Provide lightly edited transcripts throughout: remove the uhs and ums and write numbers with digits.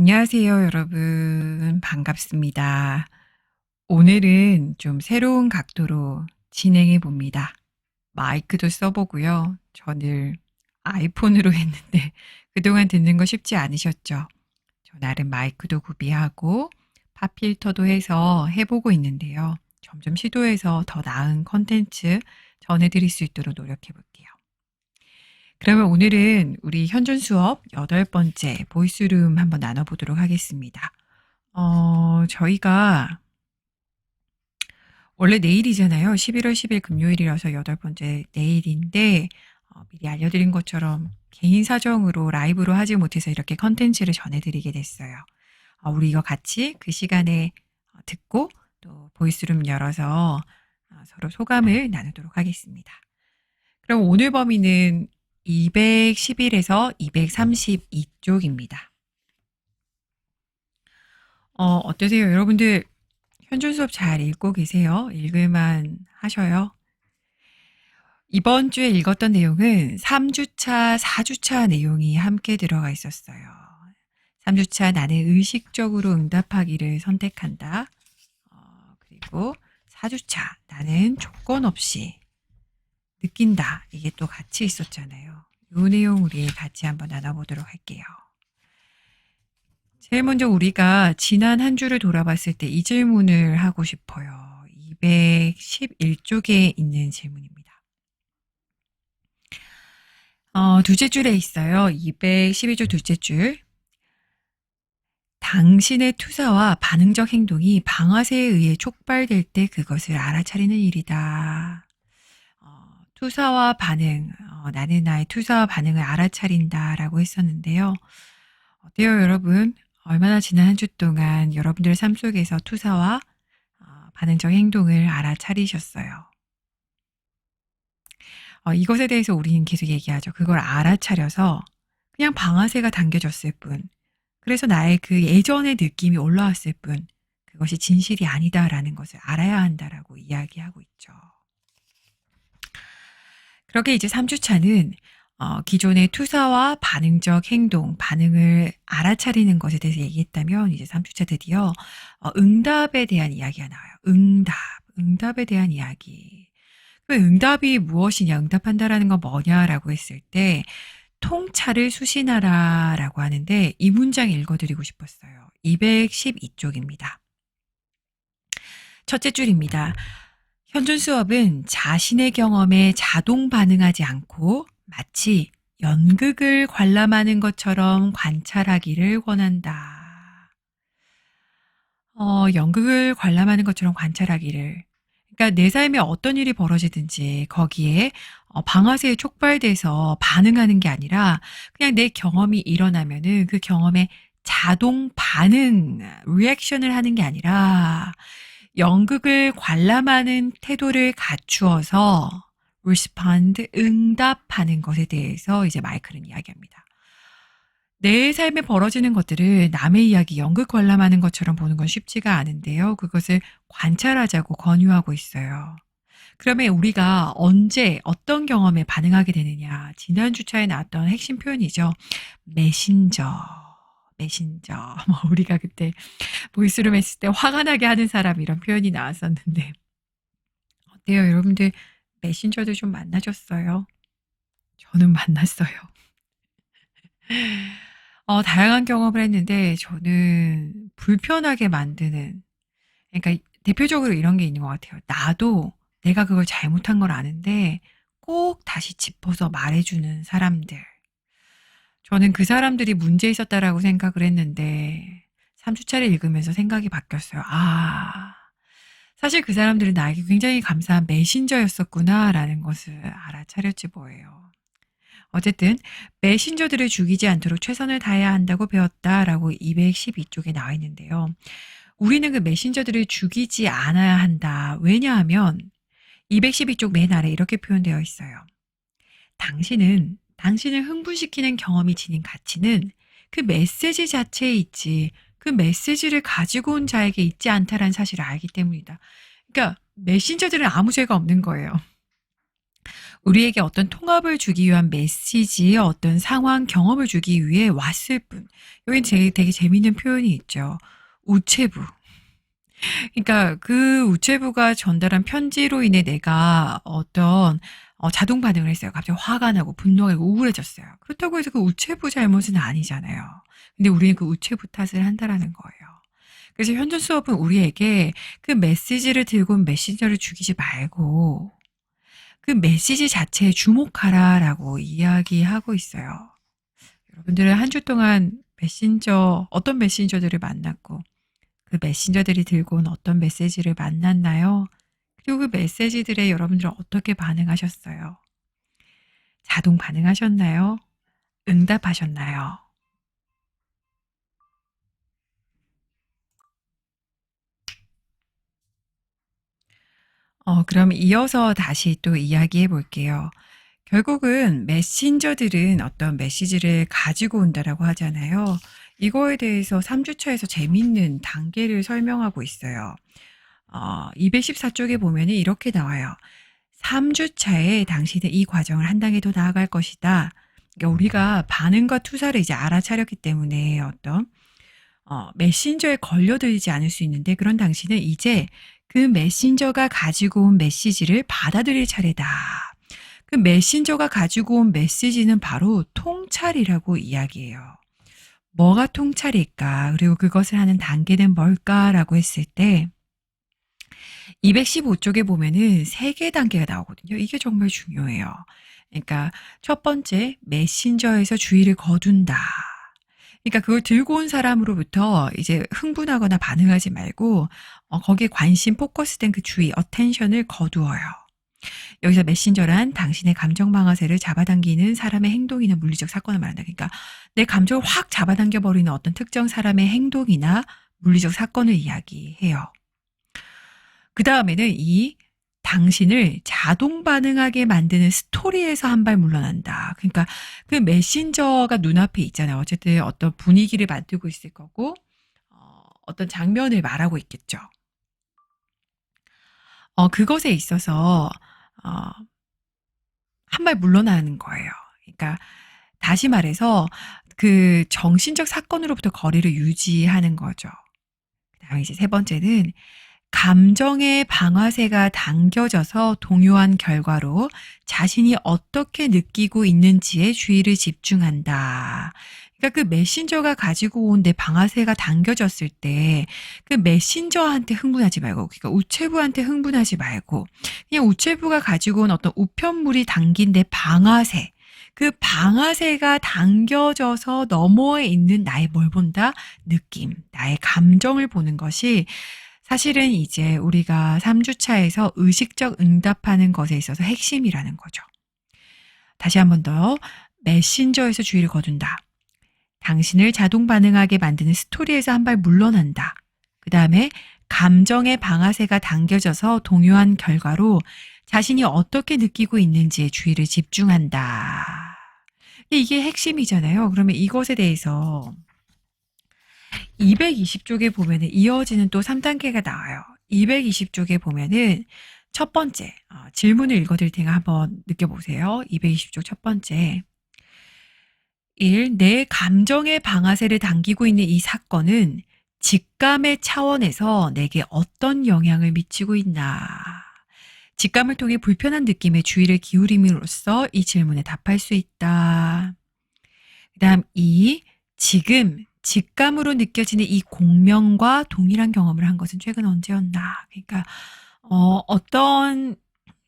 안녕하세요, 여러분. 반갑습니다. 오늘은 좀 새로운 각도로 진행해 봅니다. 마이크도 써보고요. 저는 아이폰으로 했는데 그동안 듣는 거 쉽지 않으셨죠? 저 나름 마이크도 구비하고 팝필터도 해서 해보고 있는데요. 점점 시도해서 더 나은 컨텐츠 전해드릴 수 있도록 노력해 볼게요. 그러면 오늘은 우리 현존 수업 8번째 보이스룸 한번 나눠보도록 하겠습니다. 저희가 원래 내일이잖아요. 11월 10일 금요일이라서 8번째 내일인데, 미리 알려드린 것처럼 개인 사정으로 라이브로 하지 못해서 이렇게 컨텐츠를 전해드리게 됐어요. 우리 이거 같이 그 시간에 듣고 또 보이스룸 열어서 서로 소감을 나누도록 하겠습니다. 그럼 오늘 범위는 211에서 232쪽입니다. 어떠세요? 여러분들 현존 수업 잘 읽고 계세요? 읽을만 하셔요? 이번 주에 읽었던 내용은 3주차, 4주차 내용이 함께 들어가 있었어요. 3주차 나는 의식적으로 응답하기를 선택한다. 그리고 4주차 나는 조건 없이 느낀다. 이게 또 같이 있었잖아요. 이 내용 우리 같이 한번 나눠보도록 할게요. 제일 먼저 우리가 지난 한 주를 돌아봤을 때 이 질문을 하고 싶어요. 211쪽에 있는 질문입니다. 둘째 줄에 있어요. 212쪽 둘째 줄. 당신의 투사와 반응적 행동이 방아쇠에 의해 촉발될 때 그것을 알아차리는 일이다. 투사와 반응, 나는 나의 투사와 반응을 알아차린다라고 했었는데요. 어때요, 여러분? 얼마나 지난 한 주 동안 여러분들의 삶 속에서 투사와 반응적 행동을 알아차리셨어요? 이것에 대해서 우리는 계속 얘기하죠. 그걸 알아차려서 그냥 방아쇠가 당겨졌을 뿐, 그래서 나의 그 예전의 느낌이 올라왔을 뿐, 그것이 진실이 아니다라는 것을 알아야 한다라고 이야기하고 있죠. 그렇게 이제 3주차는 기존의 투사와 반응적 행동, 반응을 알아차리는 것에 대해서 얘기했다면 이제 3주차 드디어 응답에 대한 이야기가 나와요. 응답에 대한 이야기. 그 응답이 무엇이냐, 응답한다라는 건 뭐냐라고 했을 때 통찰을 수신하라라고 하는데 이 문장 읽어드리고 싶었어요. 212쪽입니다. 첫째 줄입니다. 현존 수업은 자신의 경험에 자동 반응하지 않고 마치 연극을 관람하는 것처럼 관찰하기를 권한다. 연극을 관람하는 것처럼 관찰하기를. 그러니까 내 삶에 어떤 일이 벌어지든지 거기에 방아쇠에 촉발돼서 반응하는 게 아니라 그냥 내 경험이 일어나면은 그 경험에 자동 반응, 리액션을 하는 게 아니라 연극을 관람하는 태도를 갖추어서 respond, 응답하는 것에 대해서 이제 마이클은 이야기합니다. 내 삶에 벌어지는 것들을 남의 이야기, 연극 관람하는 것처럼 보는 건 쉽지가 않은데요. 그것을 관찰하자고 권유하고 있어요. 그러면 우리가 언제 어떤 경험에 반응하게 되느냐. 지난 주차에 나왔던 핵심 표현이죠. 메신저. 우리가 그때 보이스룸 했을 때 화가 나게 하는 사람 이런 표현이 나왔었는데 어때요? 여러분들 메신저도 좀 만나셨어요? 저는 만났어요. 다양한 경험을 했는데 저는 불편하게 만드는, 그러니까 대표적으로 이런 게 있는 것 같아요. 나도 내가 그걸 잘못한 걸 아는데 꼭 다시 짚어서 말해주는 사람들. 저는 그 사람들이 문제 있었다라고 생각을 했는데 3주차를 읽으면서 생각이 바뀌었어요. 사실 그 사람들은 나에게 굉장히 감사한 메신저였었구나라는 것을 알아차렸지 뭐예요. 어쨌든 메신저들을 죽이지 않도록 최선을 다해야 한다고 배웠다라고 212쪽에 나와 있는데요. 우리는 그 메신저들을 죽이지 않아야 한다. 왜냐하면 212쪽 맨 아래 이렇게 표현되어 있어요. 당신을 흥분시키는 경험이 지닌 가치는 그 메시지 자체에 있지 그 메시지를 가지고 온 자에게 있지 않다라는 사실을 알기 때문이다. 그러니까 메신저들은 아무 죄가 없는 거예요. 우리에게 어떤 통합을 주기 위한 메시지, 어떤 상황, 경험을 주기 위해 왔을 뿐. 여기 되게 재미있는 표현이 있죠. 우체부. 그러니까 그 우체부가 전달한 편지로 인해 내가 어떤 자동 반응을 했어요. 갑자기 화가 나고 분노하고 우울해졌어요. 그렇다고 해서 그 우체부 잘못은 아니잖아요. 근데 우리는 그 우체부 탓을 한다라는 거예요. 그래서 현존 수업은 우리에게 그 메시지를 들고 온 메신저를 죽이지 말고 그 메시지 자체에 주목하라라고 이야기하고 있어요. 여러분들은 한 주 동안 어떤 메신저들을 만났고 그 메신저들이 들고 온 어떤 메시지를 만났나요? 그리고 그 메시지들에 여러분들은 어떻게 반응하셨어요? 자동 반응하셨나요? 응답하셨나요? 그럼 이어서 다시 또 이야기해 볼게요. 결국은 메신저들은 어떤 메시지를 가지고 온다라고 하잖아요. 이거에 대해서 3주차에서 재밌는 단계를 설명하고 있어요. 214쪽에 보면 이렇게 나와요. 3주차에 당신은 이 과정을 한 단계 더 나아갈 것이다. 그러니까 우리가 반응과 투사를 이제 알아차렸기 때문에 어떤 메신저에 걸려들지 않을 수 있는데 그런 당신은 이제 그 메신저가 가지고 온 메시지를 받아들일 차례다. 그 메신저가 가지고 온 메시지는 바로 통찰이라고 이야기해요. 뭐가 통찰일까? 그리고 그것을 하는 단계는 뭘까라고 했을 때 215쪽에 보면은 3개 단계가 나오거든요. 이게 정말 중요해요. 그러니까 첫 번째, 메신저에서 주의를 거둔다. 그러니까 그걸 들고 온 사람으로부터 이제 흥분하거나 반응하지 말고 거기에 관심, 포커스된 그 주의, 어텐션을 거두어요. 여기서 메신저란 당신의 감정 방아쇠를 잡아당기는 사람의 행동이나 물리적 사건을 말한다. 그러니까 내 감정을 확 잡아당겨 버리는 어떤 특정 사람의 행동이나 물리적 사건을 이야기해요. 그 다음에는 이 당신을 자동 반응하게 만드는 스토리에서 한 발 물러난다. 그러니까 그 메신저가 눈앞에 있잖아요. 어쨌든 어떤 분위기를 만들고 있을 거고 어떤 장면을 말하고 있겠죠. 그것에 있어서 한 발 물러나는 거예요. 그러니까 다시 말해서 그 정신적 사건으로부터 거리를 유지하는 거죠. 그다음에 이제 세 번째는 감정의 방아쇠가 당겨져서 동요한 결과로 자신이 어떻게 느끼고 있는지에 주의를 집중한다. 그러니까 그 메신저가 가지고 온 내 방아쇠가 당겨졌을 때 그 메신저한테 흥분하지 말고, 그러니까 우체부한테 흥분하지 말고, 그냥 우체부가 가지고 온 어떤 우편물이 담긴 내 방아쇠, 그 방아쇠가 당겨져서 너머에 있는 나의 뭘 본다? 느낌, 나의 감정을 보는 것이 사실은 이제 우리가 3주차에서 의식적 응답하는 것에 있어서 핵심이라는 거죠. 다시 한 번 더. 메신저에서 주의를 거둔다. 당신을 자동 반응하게 만드는 스토리에서 한 발 물러난다. 그 다음에 감정의 방아쇠가 당겨져서 동요한 결과로 자신이 어떻게 느끼고 있는지에 주의를 집중한다. 이게 핵심이잖아요. 그러면 이것에 대해서 220쪽에 보면은 이어지는 또 3단계가 나와요. 220쪽에 보면은 첫 번째, 질문을 읽어드릴 테니까 한번 느껴보세요. 220쪽 첫 번째. 1. 내 감정의 방아쇠를 당기고 있는 이 사건은 직감의 차원에서 내게 어떤 영향을 미치고 있나? 직감을 통해 불편한 느낌에 주의를 기울임으로써 이 질문에 답할 수 있다. 그 다음 2. 지금 직감으로 느껴지는 이 공명과 동일한 경험을 한 것은 최근 언제였나? 그러니까 어떤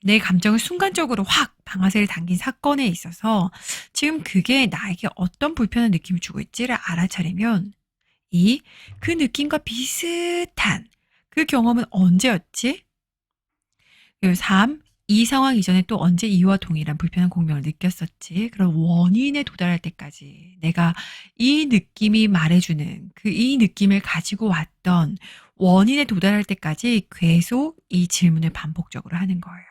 내 감정을 순간적으로 확 방아쇠를 당긴 사건에 있어서 지금 그게 나에게 어떤 불편한 느낌을 주고 있지를 알아차리면 그 느낌과 비슷한 그 경험은 언제였지? 그리고 3. 이 상황 이전에 또 언제 이와 동일한 불편한 공명을 느꼈었지? 그런 원인에 도달할 때까지 내가 이 느낌이 말해주는 이 느낌을 가지고 왔던 원인에 도달할 때까지 계속 이 질문을 반복적으로 하는 거예요.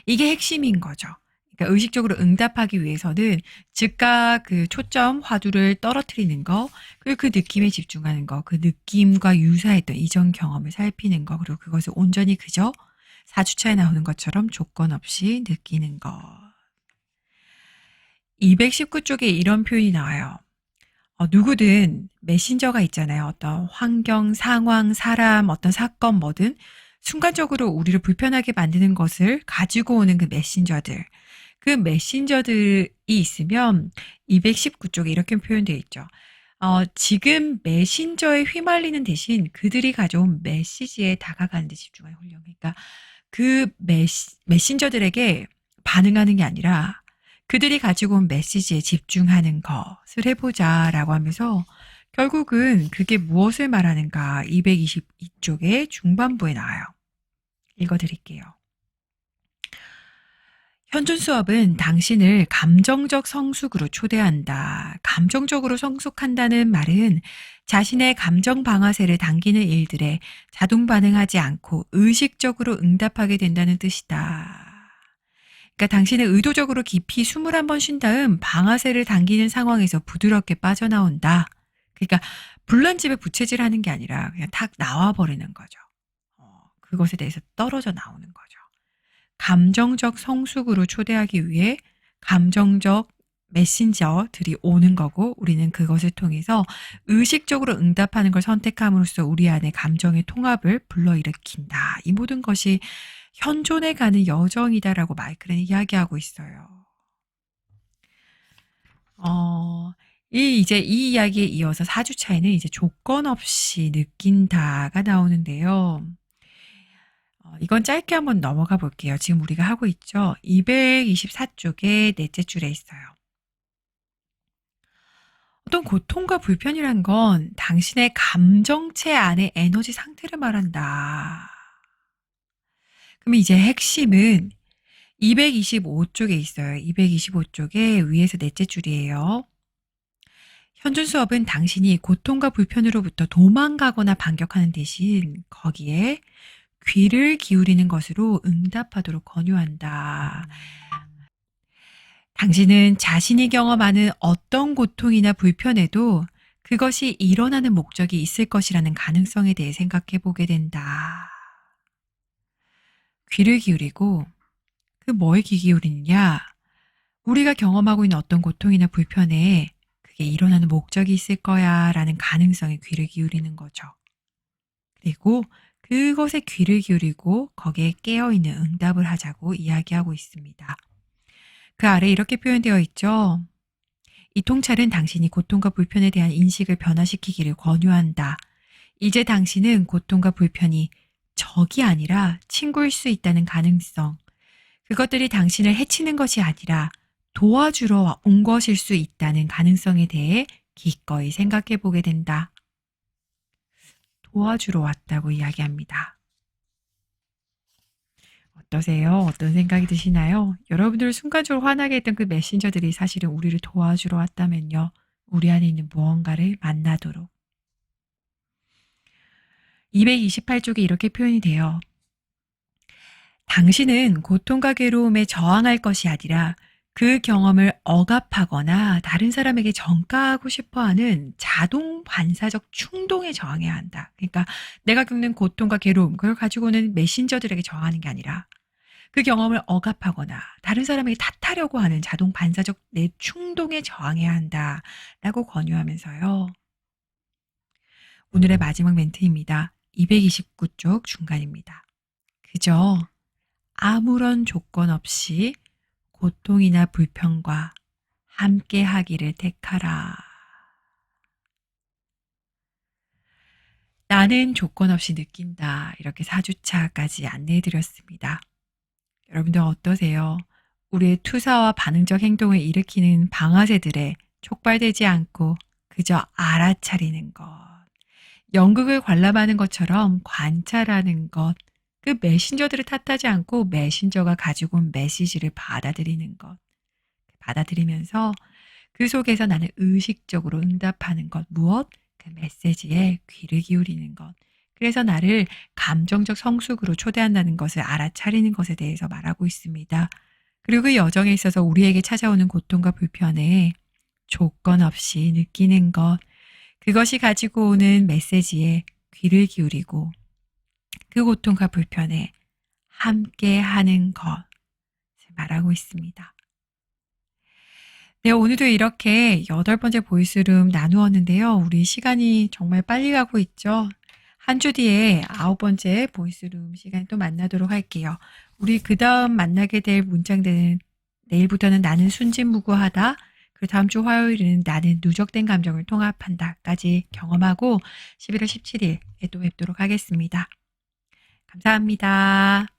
이게 핵심인 거죠. 그러니까 의식적으로 응답하기 위해서는 즉각 그 초점 화두를 떨어뜨리는 거, 그리고 그 느낌에 집중하는 거, 그 느낌과 유사했던 이전 경험을 살피는 거, 그리고 그것을 온전히 그저 4주차에 나오는 것처럼 조건 없이 느끼는 것. 219쪽에 이런 표현이 나와요. 누구든 메신저가 있잖아요. 어떤 환경, 상황, 사람, 어떤 사건 뭐든 순간적으로 우리를 불편하게 만드는 것을 가지고 오는 그 메신저들. 그 메신저들이 있으면 219쪽에 이렇게 표현되어 있죠. 지금 메신저에 휘말리는 대신 그들이 가져온 메시지에 다가가는 데 집중하는 훈련. 그러니까 그 메신저들에게 반응하는 게 아니라 그들이 가지고 온 메시지에 집중하는 것을 해보자라고 하면서 결국은 그게 무엇을 말하는가 222쪽의 중반부에 나와요. 읽어드릴게요. 현존 수업은 당신을 감정적 성숙으로 초대한다. 감정적으로 성숙한다는 말은 자신의 감정 방아쇠를 당기는 일들에 자동 반응하지 않고 의식적으로 응답하게 된다는 뜻이다. 그러니까 당신은 의도적으로 깊이 숨을 한번 쉰 다음 방아쇠를 당기는 상황에서 부드럽게 빠져나온다. 그러니까 불난집에 부채질하는 게 아니라 그냥 탁 나와버리는 거죠. 그것에 대해서 떨어져 나오는 거죠. 감정적 성숙으로 초대하기 위해 감정적 메신저들이 오는 거고 우리는 그것을 통해서 의식적으로 응답하는 걸 선택함으로써 우리 안에 감정의 통합을 불러일으킨다. 이 모든 것이 현존해 가는 여정이다라고 마이클은 이야기하고 있어요. 이제 이 이야기에 이어서 4주차에는 이제 조건 없이 느낀다가 나오는데요. 이건 짧게 한번 넘어가 볼게요. 지금 우리가 하고 있죠. 224쪽의 넷째 줄에 있어요. 어떤 고통과 불편이란 건 당신의 감정체 안의 에너지 상태를 말한다. 그럼 이제 핵심은 225쪽에 있어요. 225쪽에 위에서 넷째 줄이에요. 현존 수업은 당신이 고통과 불편으로부터 도망가거나 반격하는 대신 거기에 귀를 기울이는 것으로 응답하도록 권유한다. 당신은 자신이 경험하는 어떤 고통이나 불편에도 그것이 일어나는 목적이 있을 것이라는 가능성에 대해 생각해 보게 된다. 귀를 기울이고 그 뭐에 귀 기울이느냐? 우리가 경험하고 있는 어떤 고통이나 불편에 그게 일어나는 목적이 있을 거야 라는 가능성에 귀를 기울이는 거죠. 그리고 그것에 귀를 기울이고 거기에 깨어있는 응답을 하자고 이야기하고 있습니다. 그 아래 이렇게 표현되어 있죠. 이 통찰은 당신이 고통과 불편에 대한 인식을 변화시키기를 권유한다. 이제 당신은 고통과 불편이 적이 아니라 친구일 수 있다는 가능성, 그것들이 당신을 해치는 것이 아니라 도와주러 온 것일 수 있다는 가능성에 대해 기꺼이 생각해 보게 된다. 도와주러 왔다고 이야기합니다. 어떠세요? 어떤 생각이 드시나요? 여러분들 순간적으로 화나게 했던 그 메신저들이 사실은 우리를 도와주러 왔다면요. 우리 안에 있는 무언가를 만나도록. 228쪽에 이렇게 표현이 돼요. 당신은 고통과 괴로움에 저항할 것이 아니라 그 경험을 억압하거나 다른 사람에게 전가하고 싶어하는 자동 반사적 충동에 저항해야 한다. 그러니까 내가 겪는 고통과 괴로움, 그걸 가지고는 메신저들에게 저항하는 게 아니라 그 경험을 억압하거나 다른 사람에게 탓하려고 하는 자동 반사적 내 충동에 저항해야 한다라고 권유하면서요. 오늘의 마지막 멘트입니다. 229쪽 중간입니다. 그저 아무런 조건 없이 고통이나 불편과 함께 하기를 택하라. 나는 조건 없이 느낀다. 이렇게 4주차까지 안내해드렸습니다. 여러분들 어떠세요? 우리의 투사와 반응적 행동을 일으키는 방아쇠들에 촉발되지 않고 그저 알아차리는 것. 연극을 관람하는 것처럼 관찰하는 것. 그 메신저들을 탓하지 않고 메신저가 가지고 온 메시지를 받아들이는 것. 받아들이면서 그 속에서 나는 의식적으로 응답하는 것. 무엇? 그 메시지에 귀를 기울이는 것. 그래서 나를 감정적 성숙으로 초대한다는 것을 알아차리는 것에 대해서 말하고 있습니다. 그리고 그 여정에 있어서 우리에게 찾아오는 고통과 불편에 조건 없이 느끼는 것. 그것이 가지고 오는 메시지에 귀를 기울이고 그 고통과 불편에 함께 하는 것을 말하고 있습니다. 네, 오늘도 이렇게 8번째 보이스룸 나누었는데요. 우리 시간이 정말 빨리 가고 있죠. 한 주 뒤에 9번째 보이스룸 시간 또 만나도록 할게요. 우리 그 다음 만나게 될 문장들은 내일부터는 나는 순진무구하다. 그리고 다음 주 화요일에는 나는 누적된 감정을 통합한다까지 경험하고 11월 17일에 또 뵙도록 하겠습니다. 감사합니다.